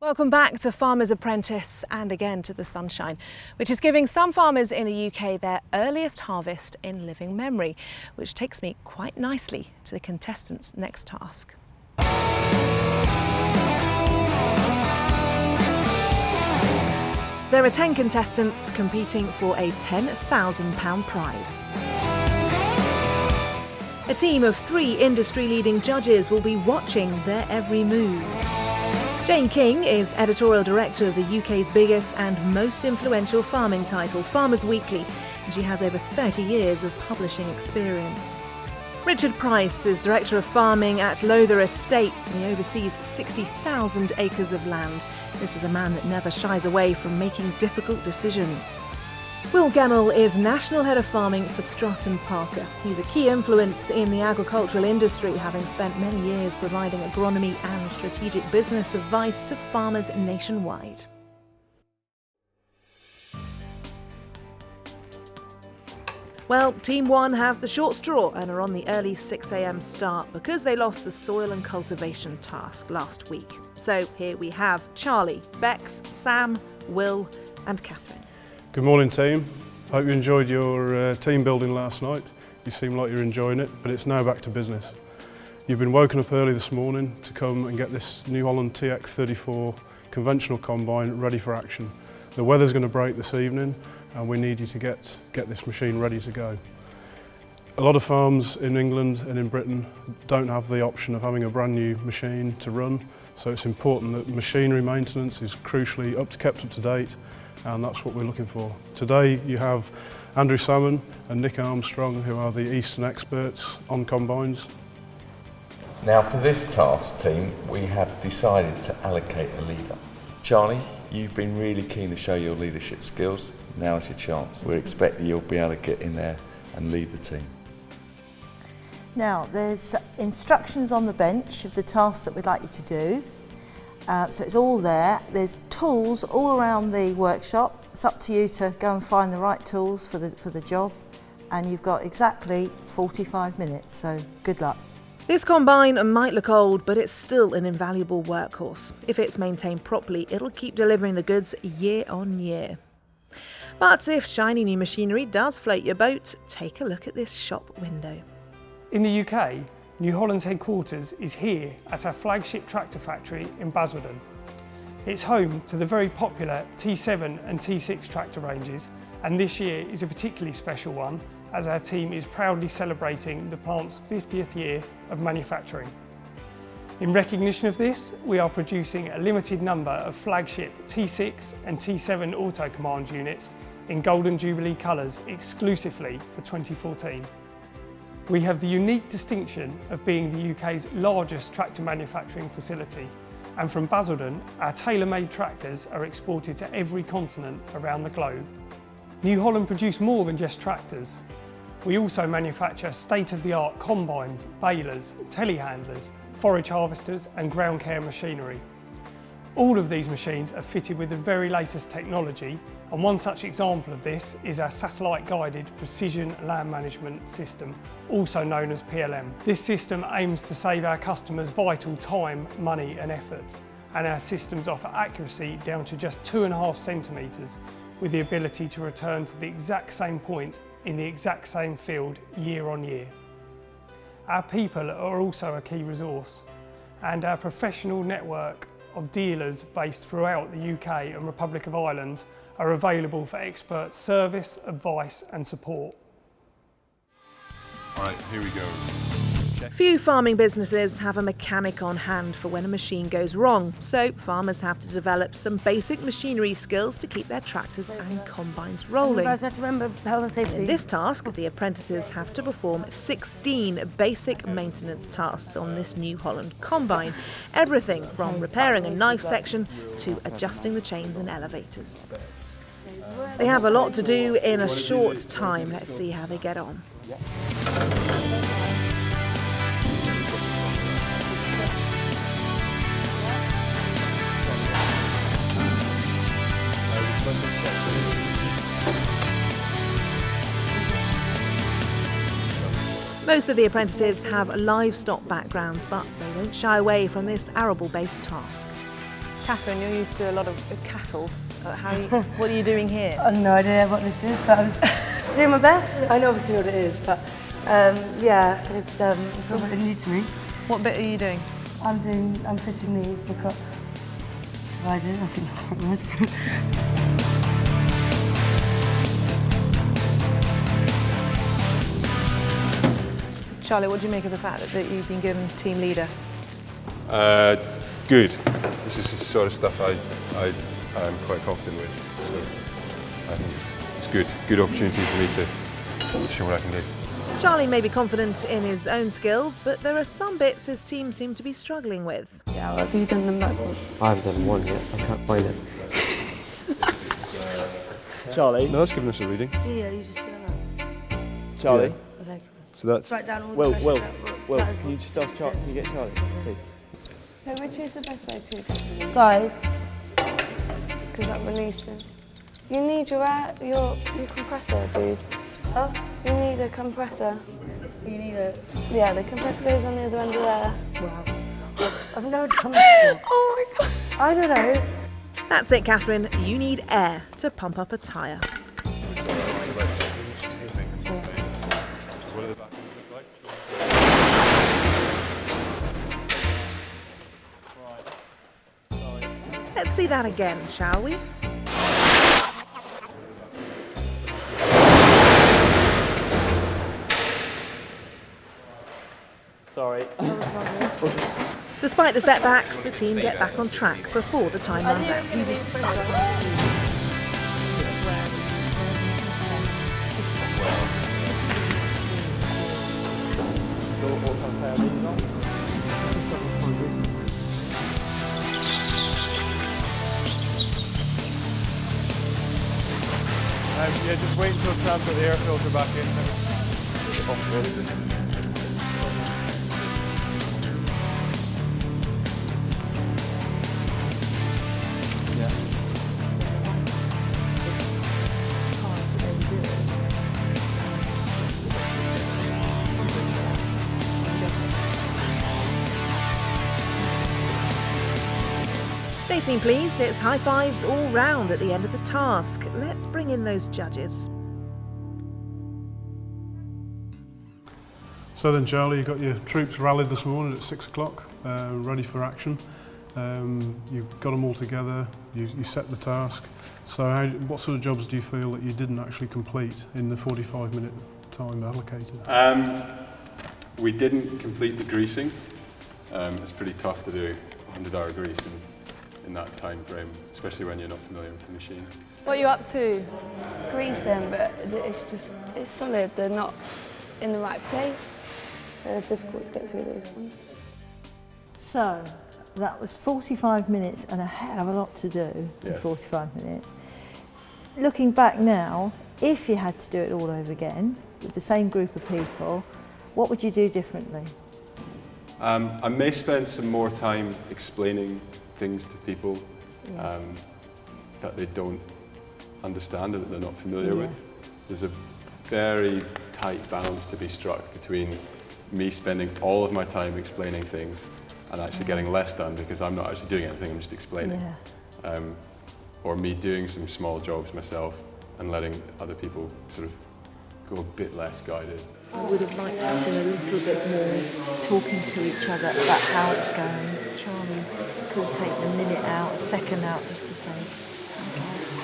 Welcome back to Farmers Apprentice and again to the sunshine, which is giving some farmers in the UK their earliest harvest in living memory, which takes me quite nicely to the contestants' next task. There are 10 contestants competing for a £10,000 prize. A team of 3 industry-leading judges will be watching their every move. Jane King is editorial director of the UK's biggest and most influential farming title, Farmers Weekly, and she has over 30 years of publishing experience. Richard Price is director of farming at Lowther Estates, and he oversees 60,000 acres of land. This is a man that never shies away from making difficult decisions. Will Gemmell is National Head of Farming for Strutt & Parker. He's a key influence in the agricultural industry, having spent many years providing agronomy and strategic business advice to farmers nationwide. Well, Team 1 have the short straw and are on the early 6 a.m. start because they lost the soil and cultivation task last week. So here we have Charlie, Bex, Sam, Will and Catherine. Good morning, team. Hope you enjoyed your team building last night. You seem like you're enjoying it, but it's now back to business. You've been woken up early this morning to come and get this New Holland TX34 conventional combine ready for action. The weather's going to break this evening and we need you to get this machine ready to go. A lot of farms in England and in Britain don't have the option of having a brand new machine to run, so it's important that machinery maintenance is crucially kept up to date, and that's what we're looking for. Today you have Andrew Salmon and Nick Armstrong, who are the Eastern experts on combines. Now for this task, team, we have decided to allocate a leader. Charlie, you've been really keen to show your leadership skills. Now's your chance. We expect that you'll be able to get in there and lead the team. Now there's instructions on the bench of the tasks that we'd like you to do. So it's all there. There's tools all around the workshop. It's up to you to go and find the right tools for the job, and you've got exactly 45 minutes, so good luck. This combine might look old, but it's still an invaluable workhorse. If it's maintained properly, it'll keep delivering the goods year on year. But if shiny new machinery does float your boat, take a look at this shop window. In the UK, New Holland's headquarters is here at our flagship tractor factory in Basildon. It's home to the very popular T7 and T6 tractor ranges, and this year is a particularly special one as our team is proudly celebrating the plant's 50th year of manufacturing. In recognition of this, we are producing a limited number of flagship T6 and T7 Auto Command units in Golden Jubilee colours exclusively for 2014. We have the unique distinction of being the UK's largest tractor manufacturing facility, and from Basildon, our tailor-made tractors are exported to every continent around the globe. New Holland produce more than just tractors. We also manufacture state-of-the-art combines, balers, telehandlers, forage harvesters and ground care machinery. All of these machines are fitted with the very latest technology, and one such example of this is our satellite-guided precision land management system, also known as PLM. This system aims to save our customers vital time, money and effort, and our systems offer accuracy down to just 2.5 centimetres, with the ability to return to the exact same point in the exact same field year on year. Our people are also a key resource, and our professional network of dealers based throughout the UK and Republic of Ireland are available for expert service, advice and support. All right, here we go. Few farming businesses have a mechanic on hand for when a machine goes wrong, so farmers have to develop some basic machinery skills to keep their tractors and combines rolling. You guys have to remember health and safety. In this task, the apprentices have to perform 16 basic maintenance tasks on this New Holland combine. Everything from repairing a knife section to adjusting the chains and elevators. They have a lot to do in a short time. Let's see how they get on. Most of the apprentices have livestock backgrounds, but they won't shy away from this arable-based task. Catherine, you're used to a lot of cattle. What are you doing here? I have no idea what this is, but I'm doing my best. I know obviously what it is, but yeah, it's something new to me. What bit are you doing? I'm fitting these, the crop. I think that's not right. Charlie, what do you make of the fact that you've been given team leader? Good. This is the sort of stuff I'm quite confident with. So I think it's good. It's a good opportunity for me to show what I can do. Charlie may be confident in his own skills, but there are some bits his team seem to be struggling with. Yeah, well, have you done them backwards? I haven't done one yet, I can't find it. Charlie? No, that's giving us a reading. Yeah, you just get that. Charlie? Okay. So that's... Write down all the Will, questions. can you just ask Charlie? Can you get Charlie, please? So which is the best way to get to these? Guys, Because that releases. You need your compressor, dude. Oh, you need a compressor. you need a... Yeah, the compressor goes on the other end of there. Wow. I've never done this before. Oh my god. I don't know. That's it, Catherine. You need air to pump up a tyre. Let's see that again, shall we? Sorry. Despite the setbacks, the team get back on track before the time runs out. Yeah, just wait until Sam put the air filter back in. They seem pleased. It's high fives all round at the end of the task. Let's bring in those judges. So then, Charlie, you got your troops rallied this morning at 6 o'clock, ready for action. You got them all together, you set the task. So what sort of jobs do you feel that you didn't actually complete in the 45-minute time allocated? We didn't complete the greasing. It's pretty tough to do 100-hour grease in that time frame, especially when you're not familiar with the machine. What are you up to? Greasing, but it's solid. They're not in the right place. They're difficult to get to, these ones. So, that was 45 minutes and a hell of a lot to do in Yes. 45 minutes. Looking back now, if you had to do it all over again with the same group of people, what would you do differently? I may spend some more time explaining things to people that they don't understand or that they're not familiar with. There's a very tight balance to be struck between me spending all of my time explaining things and actually getting less done because I'm not actually doing anything, I'm just explaining. Or me doing some small jobs myself and letting other people sort of go a bit less guided. I would have liked to see a little bit more talking to each other about how it's going. Charlie could take a minute out, a second out, just to say,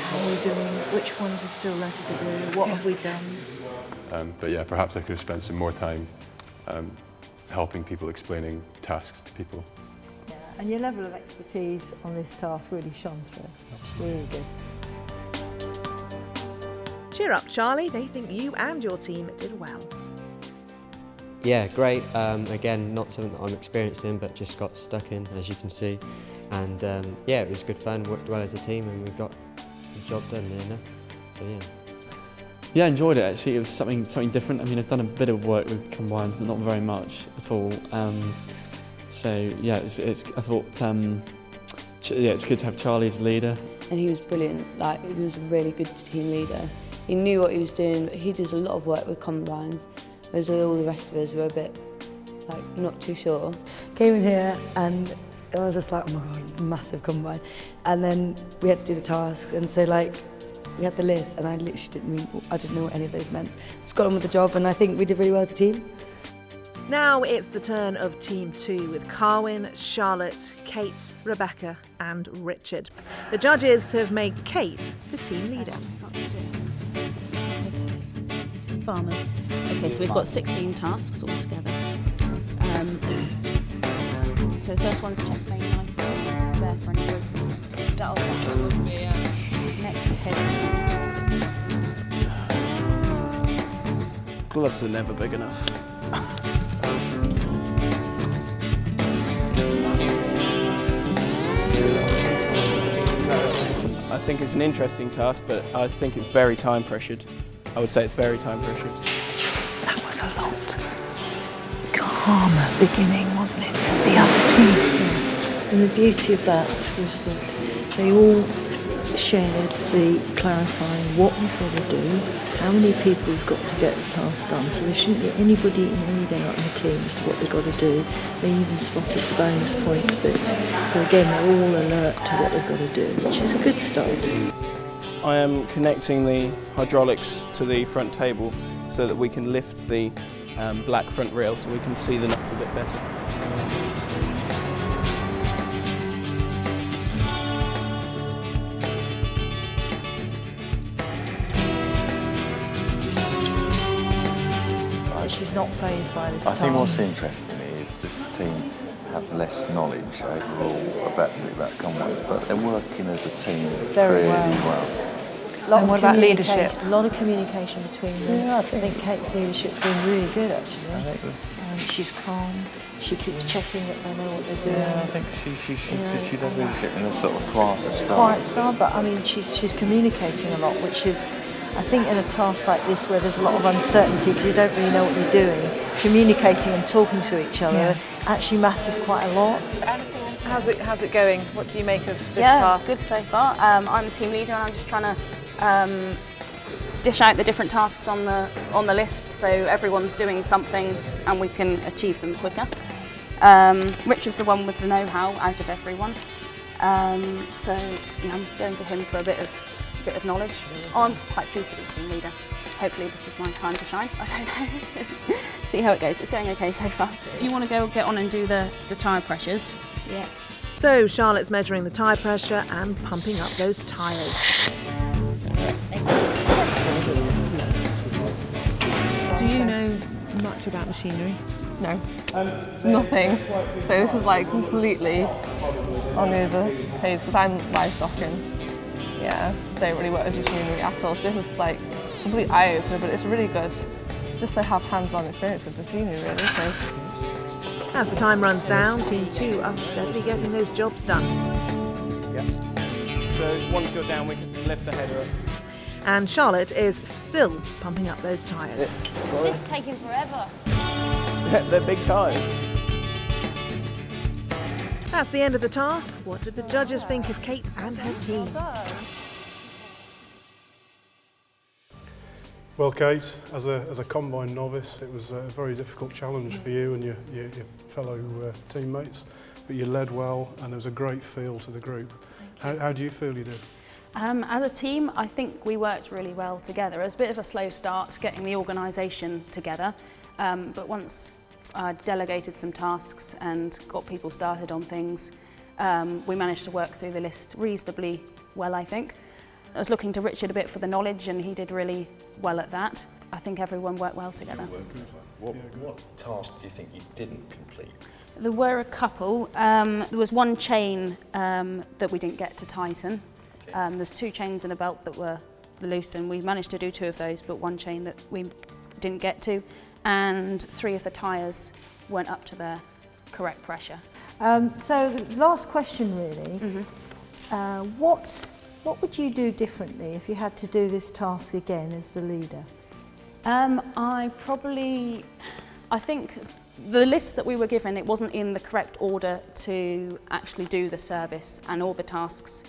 how are we doing? Which ones are still left to do? What have we done? But yeah, perhaps I could have spent some more time helping people, explaining tasks to people. Yeah, and your level of expertise on this task really shone through. Really good. Cheer up, Charlie. They think you and your team did well. Yeah, great. Again, not something that I'm experienced in, but just got stuck in, as you can see. And yeah, it was good fun, worked well as a team, and we got the job done near enough. So yeah. Yeah, I enjoyed it actually. It was something different. I mean, I've done a bit of work with Combine, but not very much at all. So yeah, I thought yeah, it's good to have Charlie as leader. And he was brilliant. Like, he was a really good team leader. He knew what he was doing, but he does a lot of work with combines, whereas all the rest of us were a bit, like, not too sure. Came in here and I was just like, oh my God, massive combine. And then we had to do the tasks, and so like, we had the list, and I literally didn't know what any of those meant. Just got on with the job, and I think we did really well as a team. Now it's the turn of Team 2 with Carwyn, Charlotte, Kate, Rebecca and Richard. The judges have made Kate the team leader. Farmers. Okay, so we've got 16 tasks altogether. So the first one is check main line to spare for any broken. That'll be next head. Gloves are never big enough. I think it's an interesting task, but I think it's very time pressured. I would say it's very time pressured. That was a lot calmer beginning, wasn't it, than the other team? Yes. And the beauty of that was that they all shared the clarifying what we've got to do, how many people we've got to get the task done, so there shouldn't be anybody in any doubt in the team as to what they've got to do. They even spotted the bonus points bit. So again, they're all alert to what they've got to do, which is a good start. I am connecting the hydraulics to the front table so that we can lift the black front rail so we can see the knobs a bit better. She's not fazed by this I think what's interesting is this team have less knowledge overall about Commonwealth, but they're working as a team Very really well. well. What about leadership? A lot of communication between them. Yeah, I think Kate's leadership's been really good, actually. She's calm. She keeps checking that they know what they're doing. Yeah, I think she does leadership in a sort of quieter style. Quiet style, but I mean, she's communicating a lot, which is, I think, in a task like this where there's a lot of uncertainty because you don't really know what you're doing, communicating and talking to each other actually matters quite a lot. How's it going? What do you make of this task? Good so far. I'm the team leader, and I'm just trying to dish out the different tasks on the list so everyone's doing something and we can achieve them quicker. Rich is the one with the know-how out of everyone, so I'm going to him for a bit of knowledge. I'm quite pleased to be team leader. Hopefully this is my time to shine. I don't know. See how it goes. It's going okay so far. If you want to go get on and do the tyre pressures. Yeah. So Charlotte's measuring the tyre pressure and pumping up those tyres. Do you know much about machinery? No, nothing. So this is like completely on the other page because I'm livestocking. Yeah, don't really work with machinery at all. So this is like complete eye-opener, but it's really good just to have hands-on experience of machinery, really. So. As the time runs down, Team 2 are steadily getting those jobs done. Yeah. So once you're down, we can lift the header up. And Charlotte is still pumping up those tyres. This is taking forever. They're big tyres. That's the end of the task. What did the judges think of Kate and her team? Well, Kate, as a combine novice, it was a very difficult challenge for you and your fellow teammates, but you led well and there was a great feel to the group. How do you feel you did? As a team, I think we worked really well together. It was a bit of a slow start getting the organisation together, but once I delegated some tasks and got people started on things, we managed to work through the list reasonably well, I think. I was looking to Richard a bit for the knowledge and he did really well at that. I think everyone worked well together. What task do you think you didn't complete? There were a couple. There was one chain that we didn't get to tighten. There's 2 chains in a belt that were loose and we managed to do 2 of those, but 1 chain that we didn't get to. And 3 of the tyres weren't up to their correct pressure. So the last question really, what would you do differently if you had to do this task again as the leader? I think the list that we were given, it wasn't in the correct order to actually do the service, and all the tasks,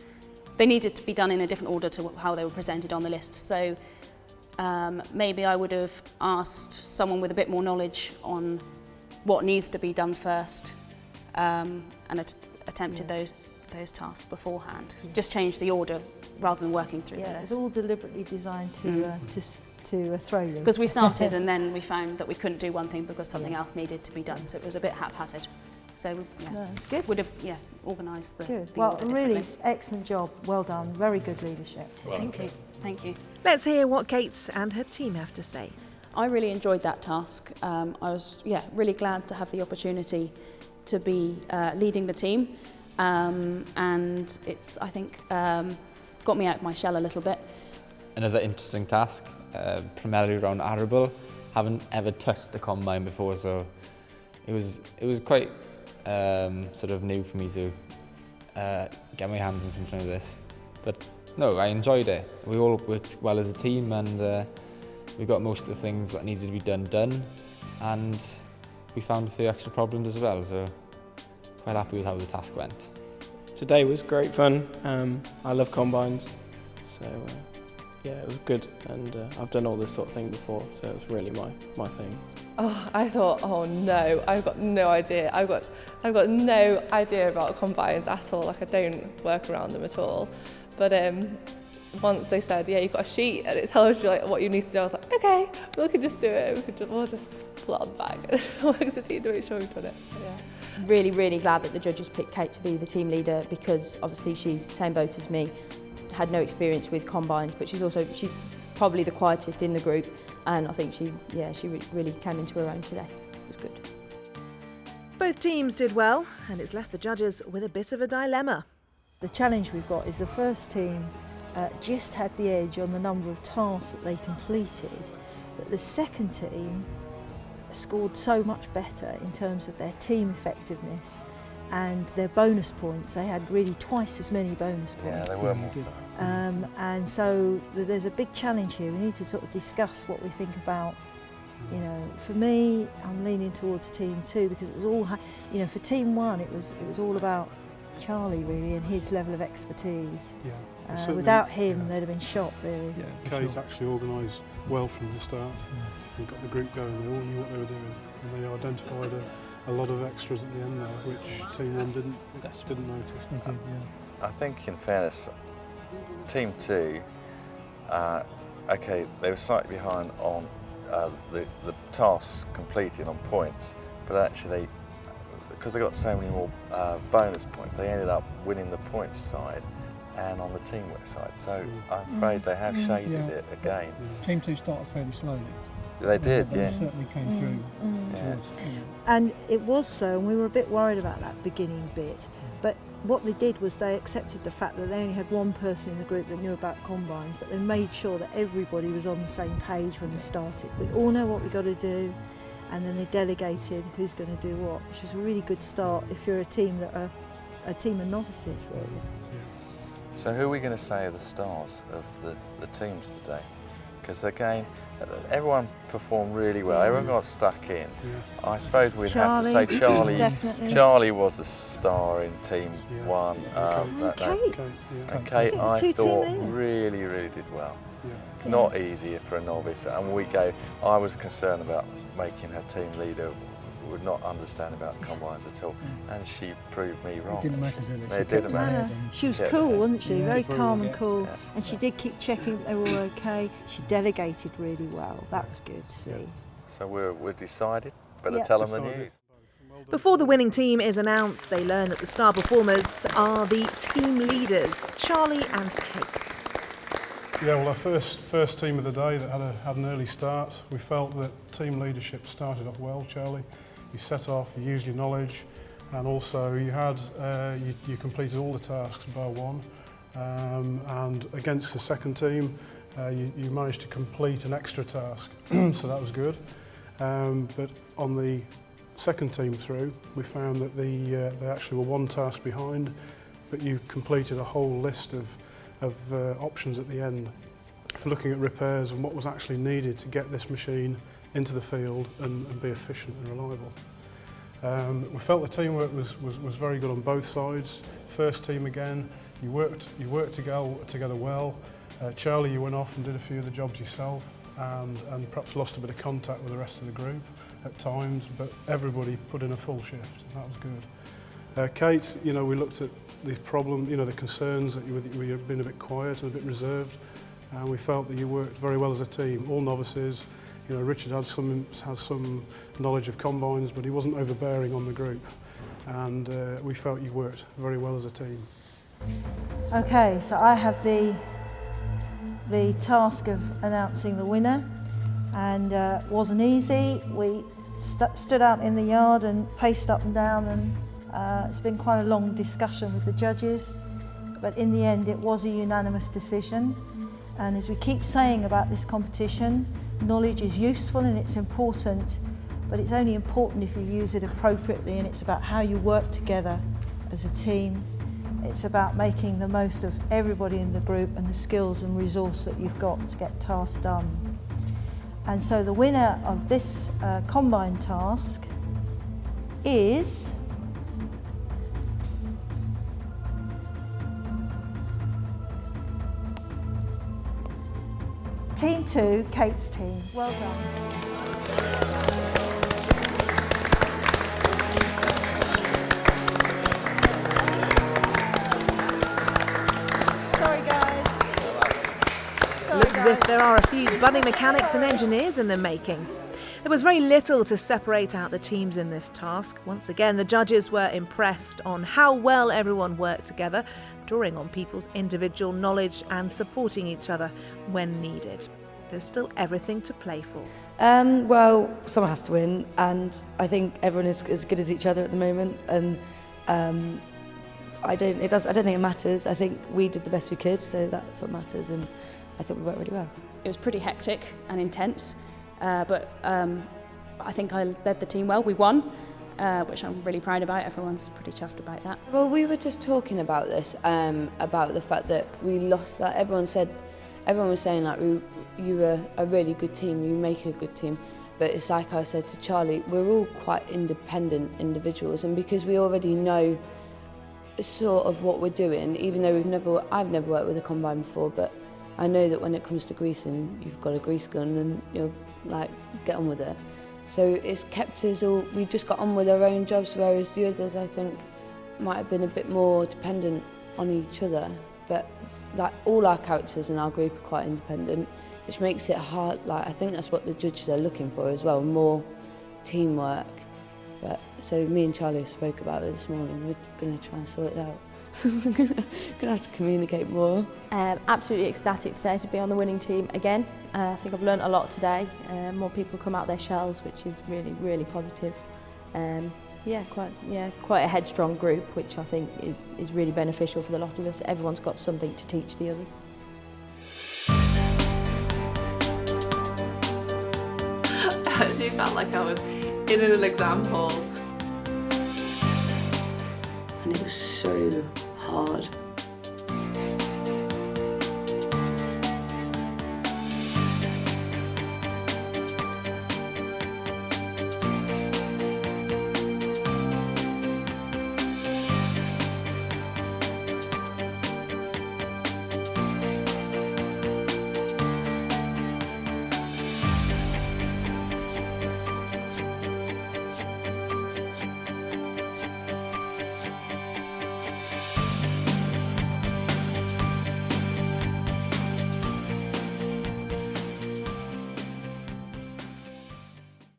they needed to be done in a different order to how they were presented on the list. So maybe I would have asked someone with a bit more knowledge on what needs to be done first, and a attempted those tasks beforehand. Just changed the order rather than working through the Yeah, list. it's all deliberately designed to throw you. Because we started and then we found that we couldn't do one thing because something else needed to be done, so it was a bit haphazard. So yeah, No, it's good. would have organised the Good. the Well, order really differently. excellent job. Well done. Very good leadership. Thank you. Thank you. Let's hear what Kate and her team have to say. I really enjoyed that task. I was really glad to have the opportunity to be leading the team, and it's I think got me out of my shell a little bit. Another interesting task, primarily around arable. Haven't ever touched the combine before, so it was quite sort of new for me to get my hands on something like this. But no, I enjoyed it. We all worked well as a team, and we got most of the things that needed to be done, and we found a few extra problems as well, so quite happy with how the task went. Today was great fun. I love combines, so yeah, it was good, and I've done all this sort of thing before, so it was really my thing. Oh, I thought, oh no, I've got no idea. I've got no idea about combines at all. Like I don't work around them at all. But once they said, yeah, you've got a sheet and it tells you like what you need to do, I was like, okay, we can just do it. We'll just pull it on the bag and work as a team to make sure we've done it. Yeah. Really, really glad that the judges picked Kate to be the team leader, because obviously she's the same boat as me, had no experience with combines, but she's probably the quietest in the group, and I think she really came into her own today. It was good. Both teams did well, and it's left the judges with a bit of a dilemma. The challenge we've got is the first team just had the edge on the number of tasks that they completed, but the second team scored so much better in terms of their team effectiveness and their bonus points. They had really twice as many bonus points. Yeah, they were more so. And so there's a big challenge here. We need to sort of discuss what we think about. You know, for me, I'm leaning towards team 2 because it was all, you know, for team 1 it was all about Charlie really and his level of expertise. Yeah, without him, they'd have been shot really. Yeah, Kay's actually organised well from the start. We got the group going. They all knew what they were doing, and they identified a lot of extras at the end there, which team 1 didn't notice. I think, in fairness, team 2, okay, they were slightly behind on the tasks completed on points, but actually, because they got so many more bonus points, they ended up winning the points side and on the teamwork side. So I'm afraid they have shaded it again. Team 2 started fairly slowly. They did, They certainly came through. And it was slow, and we were a bit worried about that beginning bit. But what they did was they accepted the fact that they only had one person in the group that knew about combines, but they made sure that everybody was on the same page when they started. We all know what we got to do, and then they delegated who's going to do what, which was a really good start if you're a team that are a team of novices, really. So who are we going to say are the stars of the teams today? Because again, everyone performed really well. Everyone got stuck in. I suppose we'd have to say Charlie. Definitely. Charlie was the star in team 1. And Kate, I thought really did well. Not easy for a novice, and I was concerned about making her team leader would not understand about combines at all, and she proved me wrong. It didn't matter, did it? It didn't matter. She was cool, wasn't she? Very calm and cool, and she did keep checking that they were all okay. She delegated really well. That was good to see. So we're decided. Better tell them the news. Before the winning team is announced, they learn that the star performers are the team leaders, Charlie and Kate. Yeah, well, our first team of the day that had an early start, we felt that team leadership started off well, Charlie. You set off, you used your knowledge, and also you completed all the tasks bar 1. And against the second team, you managed to complete an extra task, so that was good. But on the second team through, we found that they actually were one task behind, but you completed a whole list of options at the end for looking at repairs and what was actually needed to get this machine into the field and be efficient and reliable. We felt the teamwork was very good on both sides. First team again, you worked together well. Charlie, you went off and did a few of the jobs yourself and perhaps lost a bit of contact with the rest of the group at times, but everybody put in a full shift, and that was good. Kate, you know, we looked at the problem, you know, the concerns that we had been a bit quiet and a bit reserved, and we felt that you worked very well as a team, all novices. You know, Richard has some knowledge of combines, but he wasn't overbearing on the group, and we felt you worked very well as a team. Okay, so I have the task of announcing the winner, and wasn't easy. We stood out in the yard and paced up and down, and it's been quite a long discussion with the judges, but in the end it was a unanimous decision. And as we keep saying about this competition, knowledge is useful and it's important, but it's only important if you use it appropriately, and it's about how you work together as a team. It's about making the most of everybody in the group and the skills and resource that you've got to get tasks done. And so the winner of this combine task is Team 2, Kate's team. Well done. Looks as if there are a few budding mechanics and engineers in the making. There was very little to separate out the teams in this task. Once again, the judges were impressed on how well everyone worked together, drawing on people's individual knowledge and supporting each other when needed. There's still everything to play for. Well, someone has to win, and I think everyone is as good as each other at the moment, and I don't think it matters. I think we did the best we could, so that's what matters, and I thought we worked really well. It was pretty hectic and intense, but I think I led the team well. We won, which I'm really proud about. Everyone's pretty chuffed about that. Well, we were just talking about this, about the fact that we lost. Like everyone was saying, like you were a really good team. You make a good team, but it's like I said to Charlie, we're all quite independent individuals, and because we already know sort of what we're doing, even though I've never worked with a combine before, but I know that when it comes to greasing, you've got a grease gun and you'll like get on with it. So it's kept us all, we just got on with our own jobs, whereas the others I think might have been a bit more dependent on each other. But like all our characters in our group are quite independent, which makes it hard. Like I think that's what the judges are looking for as well, more teamwork. But so me and Charlie spoke about it this morning. We're going to try and sort it out. We're going to have to communicate more. Absolutely ecstatic today to be on the winning team again. I think I've learnt a lot today. More people come out their shells, which is really, really positive. Quite a headstrong group, which I think is really beneficial for the lot of us. Everyone's got something to teach the others. I actually felt like I was in an exam hall. And it was so hard.